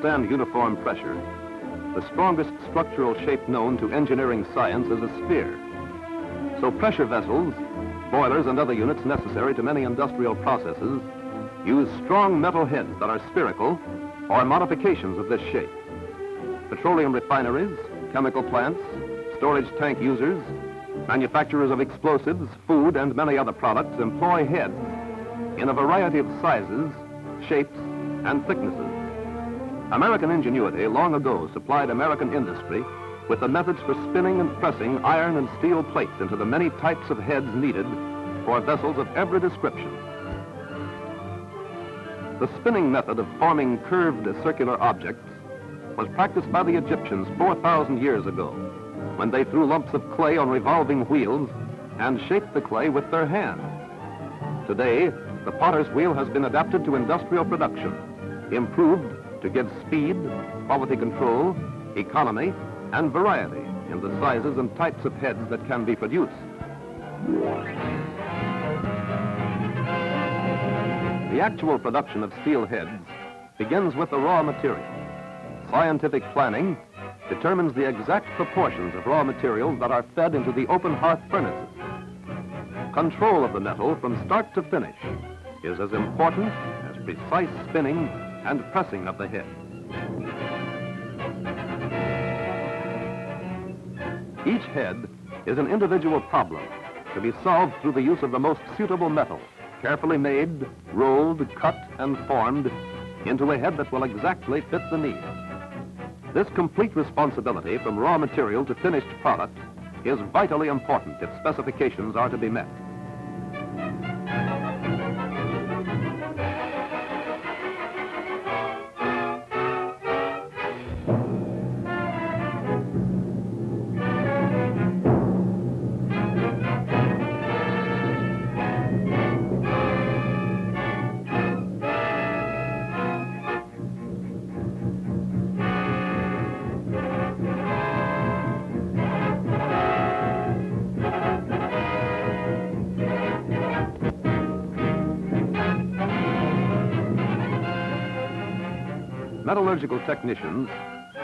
withstand uniform pressure, the strongest structural shape known to engineering science is a sphere. So pressure vessels, boilers, and other units necessary to many industrial processes use strong metal heads that are spherical or modifications of this shape. Petroleum refineries, chemical plants, storage tank users, manufacturers of explosives, food, and many other products employ heads in a variety of sizes, shapes, and thicknesses. American ingenuity long ago supplied American industry with the methods for spinning and pressing iron and steel plates into the many types of heads needed for vessels of every description. The spinning method of forming curved circular objects was practiced by the Egyptians 4,000 years ago, when they threw lumps of clay on revolving wheels and shaped the clay with their hands. Today, the potter's wheel has been adapted to industrial production, improved to give speed, quality control, economy, and variety in the sizes and types of heads that can be produced. The actual production of steel heads begins with the raw material. Scientific planning determines the exact proportions of raw materials that are fed into the open hearth furnaces. Control of the metal from start to finish is as important as precise spinning and pressing of the head. Each head is an individual problem to be solved through the use of the most suitable metal, carefully made, rolled, cut, and formed into a head that will exactly fit the need. This complete responsibility from raw material to finished product is vitally important if specifications are to be met. Metallurgical technicians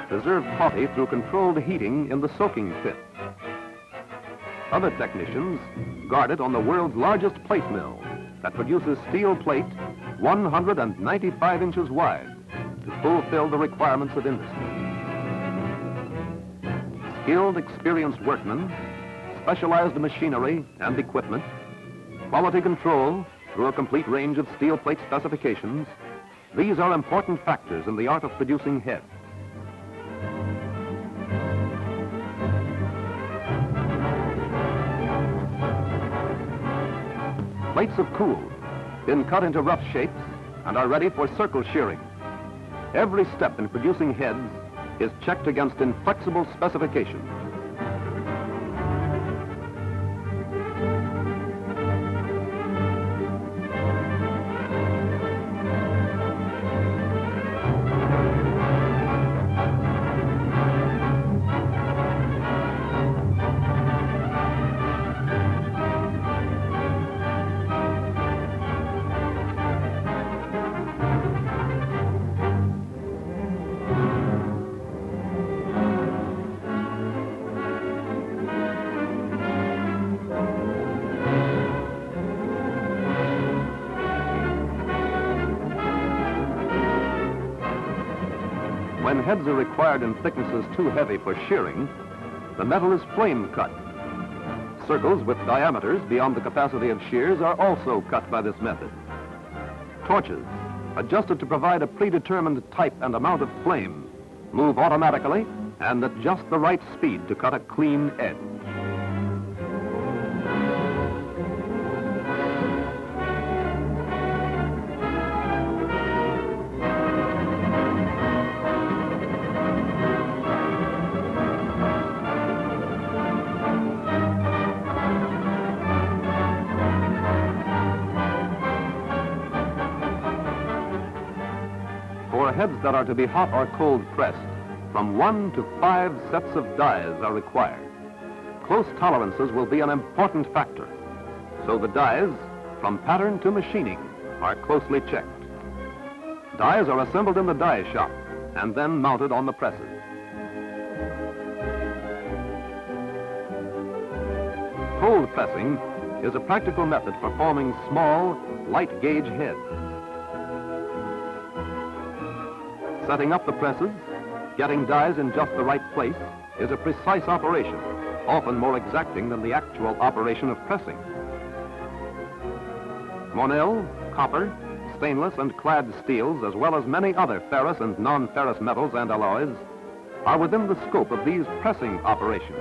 preserve coffee through controlled heating in the soaking pit. Other technicians guard it on the world's largest plate mill that produces steel plate 195 inches wide to fulfill the requirements of industry. Skilled, experienced workmen, specialized machinery and equipment, quality control through a complete range of steel plate specifications, these are important factors in the art of producing heads. Plates have cooled, been cut into rough shapes, and are ready for circle shearing. Every step in producing heads is checked against inflexible specifications. When heads are required in thicknesses too heavy for shearing, the metal is flame cut. Circles with diameters beyond the capacity of shears are also cut by this method. Torches, adjusted to provide a predetermined type and amount of flame, move automatically and at just the right speed to cut a clean edge. For heads that are to be hot or cold pressed, from 1 to 5 sets of dies are required. Close tolerances will be an important factor, so the dies, from pattern to machining, are closely checked. Dies are assembled in the die shop and then mounted on the presses. Cold pressing is a practical method for forming small, light gauge heads. Setting up the presses, getting dies in just the right place, is a precise operation, often more exacting than the actual operation of pressing. Monel, copper, stainless and clad steels, as well as many other ferrous and non-ferrous metals and alloys, are within the scope of these pressing operations.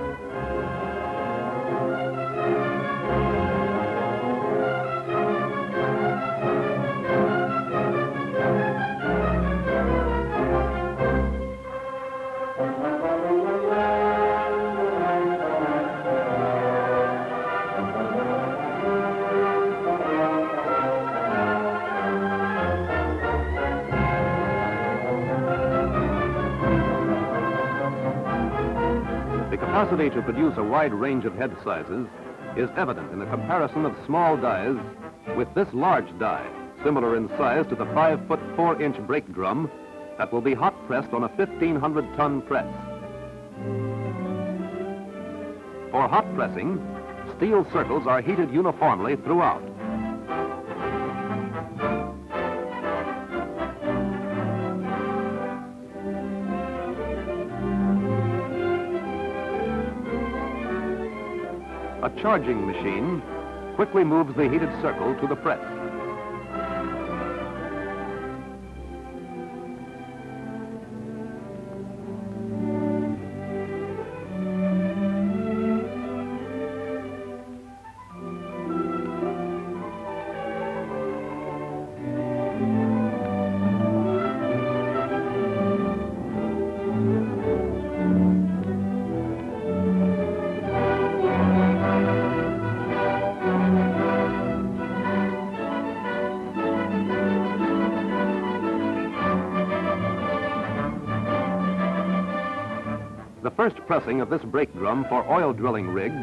The capacity to produce a wide range of head sizes is evident in the comparison of small dies with this large die, similar in size to the 5-foot 4-inch brake drum that will be hot pressed on a 1,500-ton press. For hot pressing, steel circles are heated uniformly throughout. A charging machine quickly moves the heated circle to the press. The first pressing of this brake drum for oil drilling rigs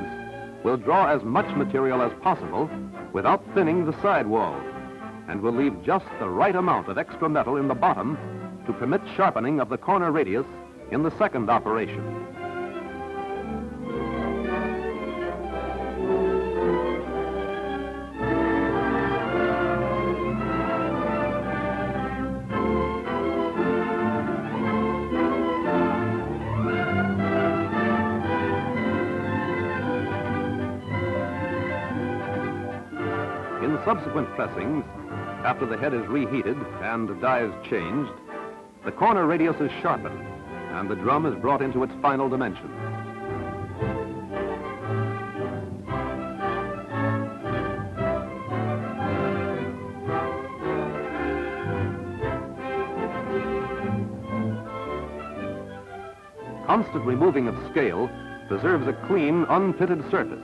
will draw as much material as possible without thinning the sidewall, and will leave just the right amount of extra metal in the bottom to permit sharpening of the corner radius in the second operation. In subsequent pressings, after the head is reheated and dies changed, the corner radius is sharpened and the drum is brought into its final dimensions. Constant removing of scale preserves a clean, unpitted surface.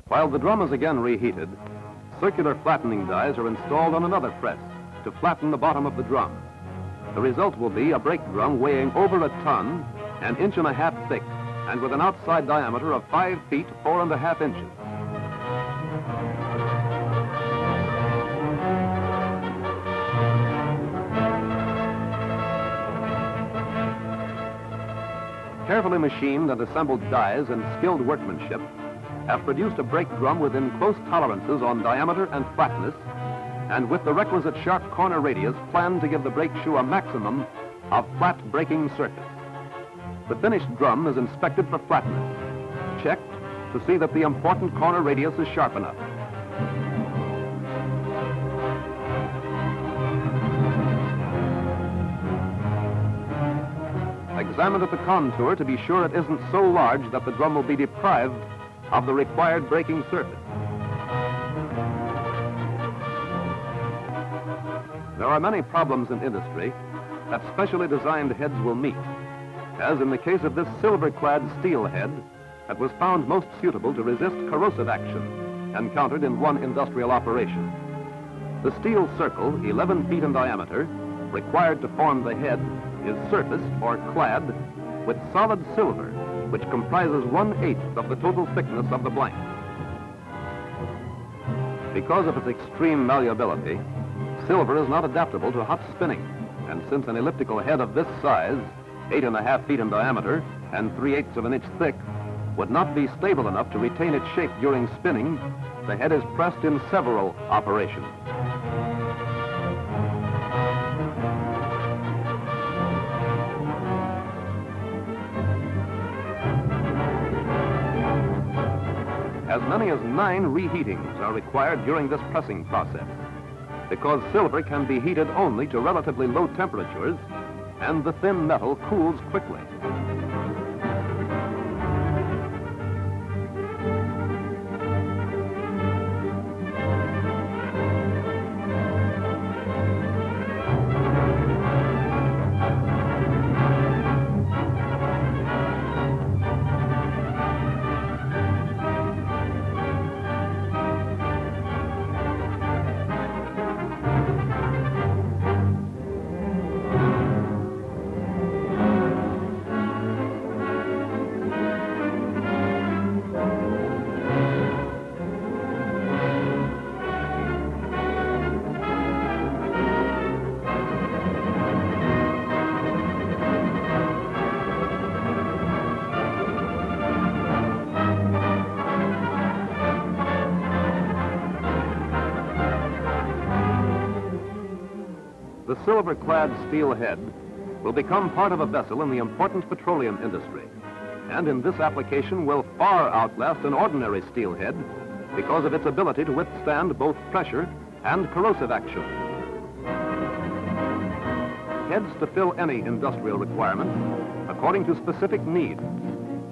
While the drum is again reheated, circular flattening dies are installed on another press to flatten the bottom of the drum. The result will be a brake drum weighing over a ton, 1.5 inches thick, and with an outside diameter of 5 feet, 4.5 inches. Carefully machined and assembled dies and skilled workmanship have produced a brake drum within close tolerances on diameter and flatness, and with the requisite sharp corner radius planned to give the brake shoe a maximum of flat braking surface. The finished drum is inspected for flatness, checked to see that the important corner radius is sharp enough. Examined at the contour to be sure it isn't so large that the drum will be deprived of the required braking surface. There are many problems in industry that specially designed heads will meet, as in the case of this silver-clad steel head that was found most suitable to resist corrosive action encountered in one industrial operation. The steel circle, 11 feet in diameter, required to form the head is surfaced or clad with solid silver, which comprises 1/8 of the total thickness of the blank. Because of its extreme malleability, silver is not adaptable to hot spinning, and since an elliptical head of this size, 8.5 feet in diameter and 3/8 of an inch thick, would not be stable enough to retain its shape during spinning, the head is pressed in several operations. As many as 9 reheatings are required during this pressing process, because silver can be heated only to relatively low temperatures and the thin metal cools quickly. The silver-clad steel head will become part of a vessel in the important petroleum industry, and in this application will far outlast an ordinary steel head because of its ability to withstand both pressure and corrosive action. Heads to fill any industrial requirement, according to specific needs,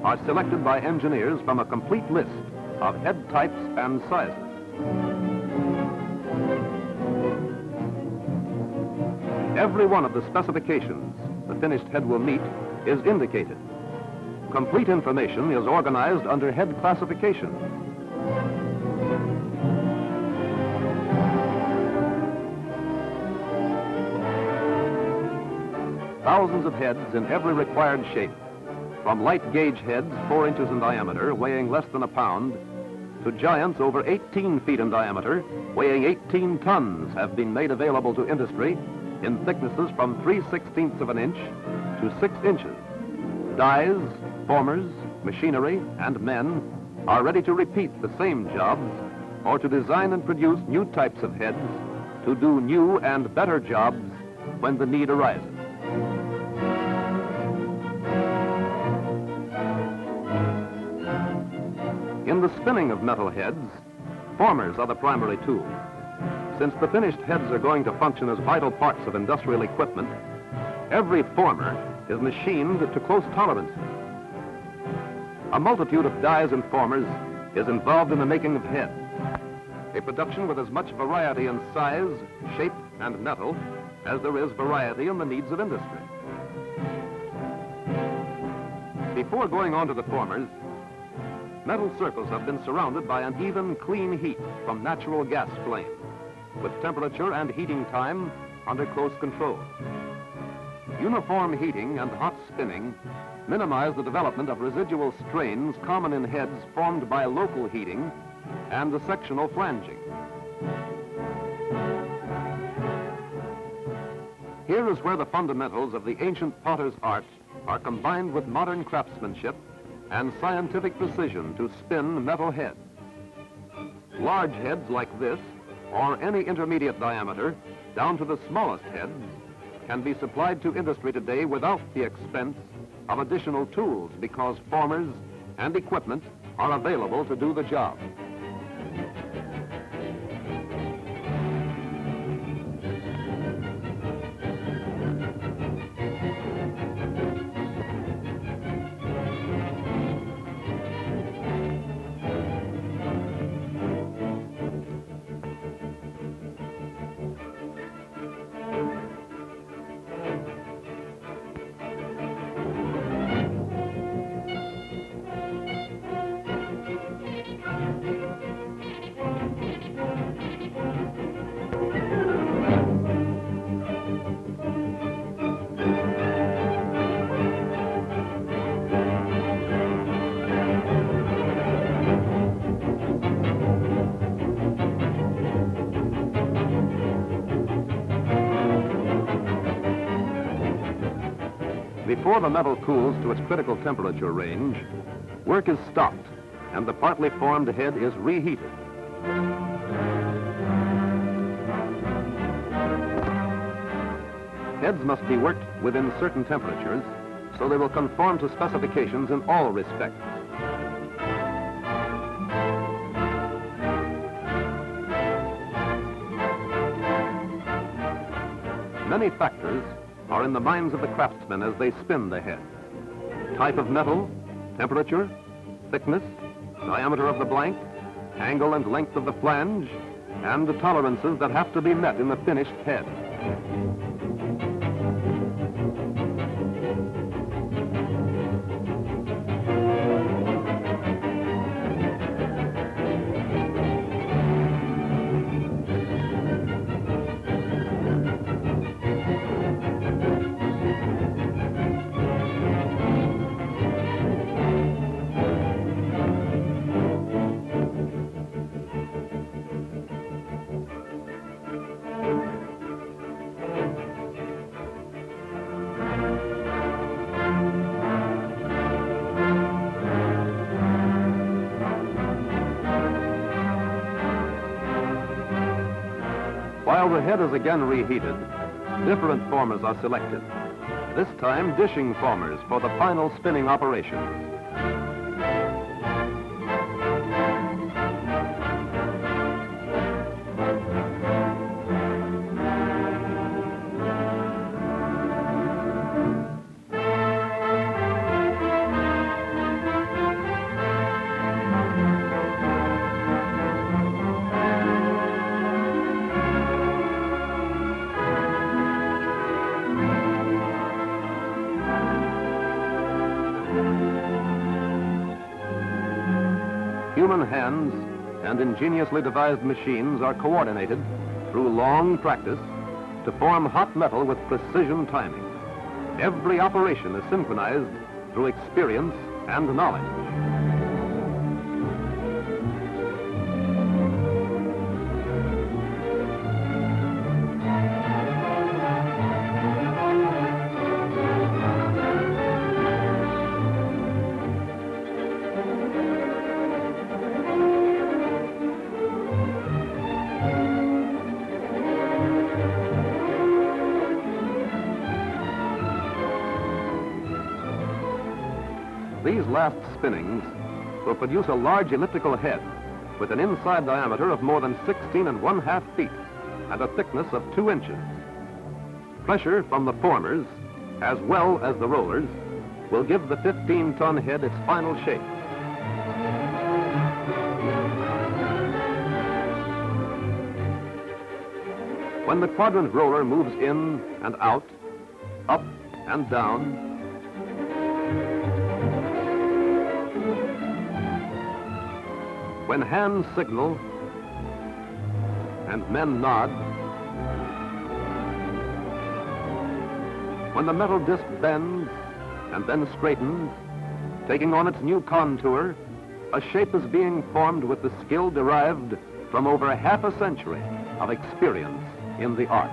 are selected by engineers from a complete list of head types and sizes. Every one of the specifications the finished head will meet is indicated. Complete information is organized under head classification. Thousands of heads in every required shape, from light gauge heads 4 inches in diameter, weighing less than a pound, to giants over 18 feet in diameter, weighing 18 tons, have been made available to industry in thicknesses from 3/16 of an inch to 6 inches. Dies, formers, machinery, and men are ready to repeat the same jobs or to design and produce new types of heads to do new and better jobs when the need arises. In the spinning of metal heads, formers are the primary tool. Since the finished heads are going to function as vital parts of industrial equipment, every former is machined to close tolerances. A multitude of dies and formers is involved in the making of heads, a production with as much variety in size, shape, and metal as there is variety in the needs of industry. Before going on to the formers, metal circles have been surrounded by an even, clean heat from natural gas flames, with temperature and heating time under close control. Uniform heating and hot spinning minimize the development of residual strains common in heads formed by local heating and the sectional flanging. Here is where the fundamentals of the ancient potter's art are combined with modern craftsmanship and scientific precision to spin metal heads. Large heads like this, or any intermediate diameter, down to the smallest heads, can be supplied to industry today without the expense of additional tools because formers and equipment are available to do the job. before the metal cools to its critical temperature range, work is stopped and the partly formed head is reheated. Heads must be worked within certain temperatures so they will conform to specifications in all respects. Many factors are in the minds of the craftsmen as they spin the head. Type of metal, temperature, thickness, diameter of the blank, angle and length of the flange, and the tolerances that have to be met in the finished head. While the head is again reheated, different formers are selected. This time, dishing formers for the final spinning operation. Human hands and ingeniously devised machines are coordinated through long practice to form hot metal with precision timing. Every operation is synchronized through experience and knowledge. These last spinnings will produce a large elliptical head with an inside diameter of more than 16½ feet and a thickness of 2 inches. Pressure from the formers, as well as the rollers, will give the 15-ton head its final shape. When the quadrant roller moves in and out, up and down, when hands signal and men nod, when the metal disc bends and then straightens, taking on its new contour, a shape is being formed with the skill derived from over half a century of experience in the art.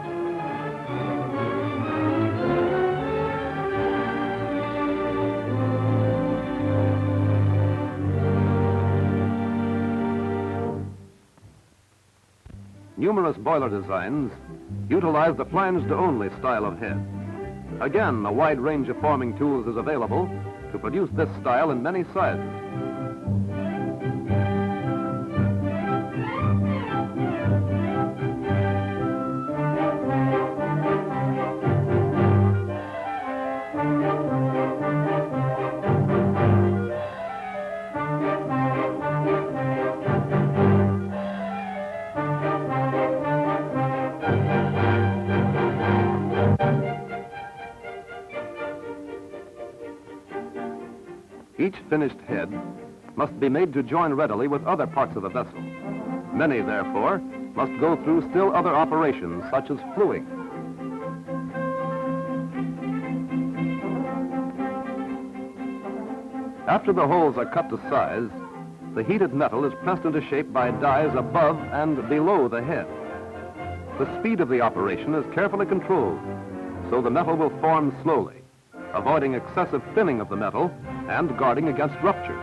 Numerous boiler designs utilize the flanged-only style of head. Again, a wide range of forming tools is available to produce this style in many sizes. Each finished head must be made to join readily with other parts of the vessel. Many, therefore, must go through still other operations, such as fluing. After the holes are cut to size, the heated metal is pressed into shape by dies above and below the head. The speed of the operation is carefully controlled, so the metal will form slowly. avoiding excessive thinning of the metal and guarding against rupture.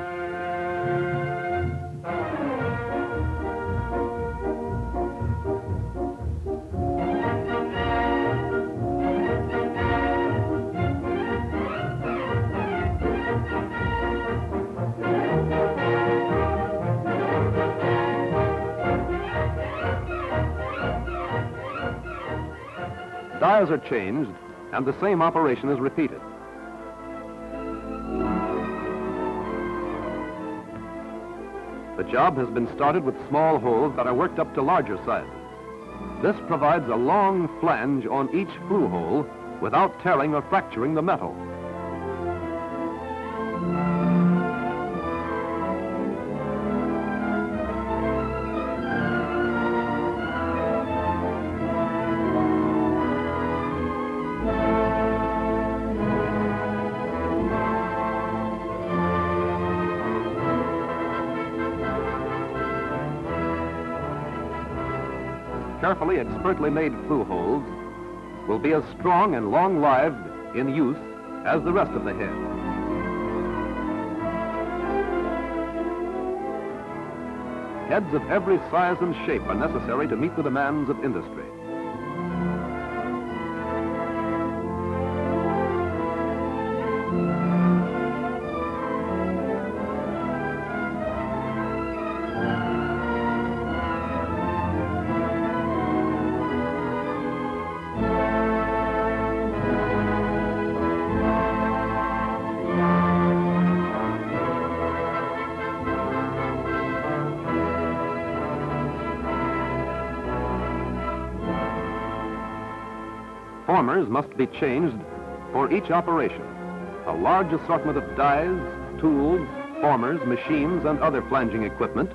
Dies are changed, and the same operation is repeated. The job has been started with small holes that are worked up to larger sizes. This provides a long flange on each flue hole without tearing or fracturing the metal. Carefully, expertly made flue holes will be as strong and long-lived in use as the rest of the head. Heads of every size and shape are necessary to meet the demands of industry. Formers must be changed for each operation. A large assortment of dies, tools, formers, machines, and other flanging equipment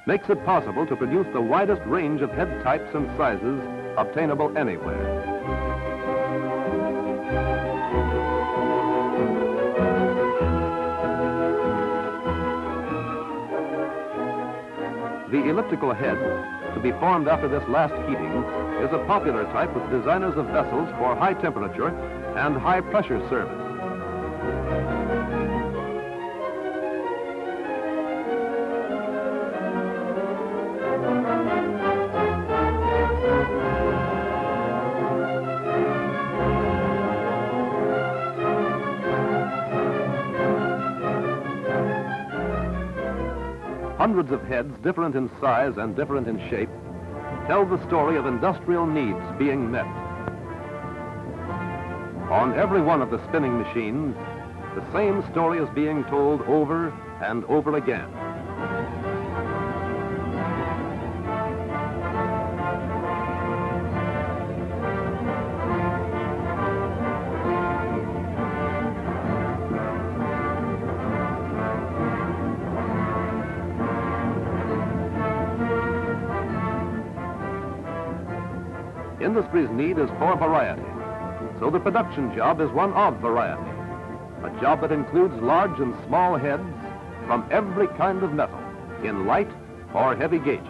makes it possible to produce the widest range of head types and sizes obtainable anywhere. The elliptical head, to be formed after this last heating, is a popular type with designers of vessels for high temperature and high pressure service. Hundreds of heads, different in size and different in shape, tell the story of industrial needs being met. On every one of the spinning machines, the same story is being told over and over again. Industry's need is for variety, so the production job is one of variety, a job that includes large and small heads from every kind of metal, in light or heavy gauge.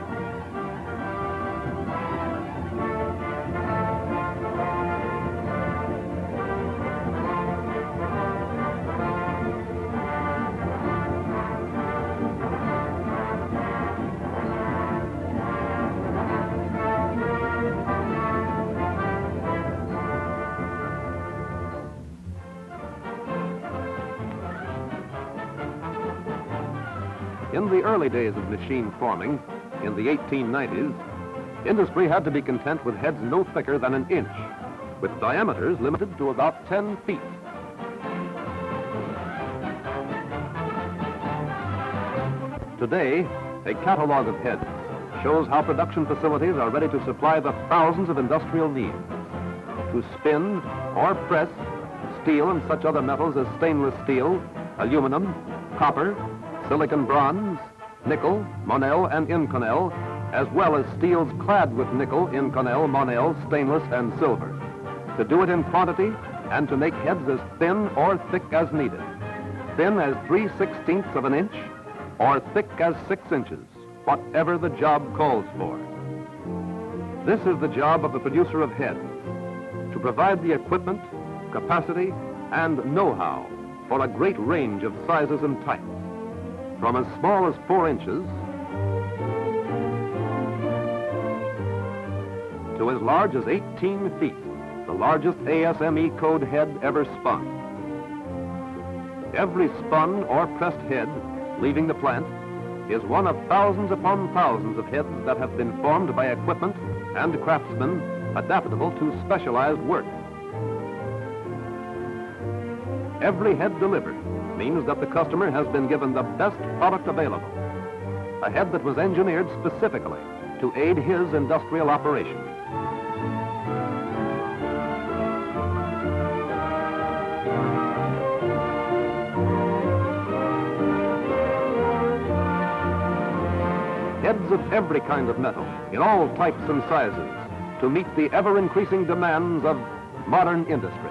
In the early days of machine forming, in the 1890s, industry had to be content with heads no thicker than an inch, with diameters limited to about 10 feet. Today, a catalog of heads shows how production facilities are ready to supply the thousands of industrial needs. To spin or press steel and such other metals as stainless steel, aluminum, copper, silicon bronze, nickel, Monel, and Inconel, as well as steels clad with nickel, Inconel, Monel, stainless, and silver. To do it in quantity and to make heads as thin or thick as needed. Thin as 3/16 of an inch or thick as 6 inches, whatever the job calls for. This is the job of the producer of heads, to provide the equipment, capacity, and know-how for a great range of sizes and types, from as small as 4 inches to as large as 18 feet, the largest ASME code head ever spun. Every spun or pressed head leaving the plant is one of thousands upon thousands of heads that have been formed by equipment and craftsmen adaptable to specialized work. Every head delivered means that the customer has been given the best product available, a head that was engineered specifically to aid his industrial operation. Heads of every kind of metal, in all types and sizes, to meet the ever-increasing demands of modern industry.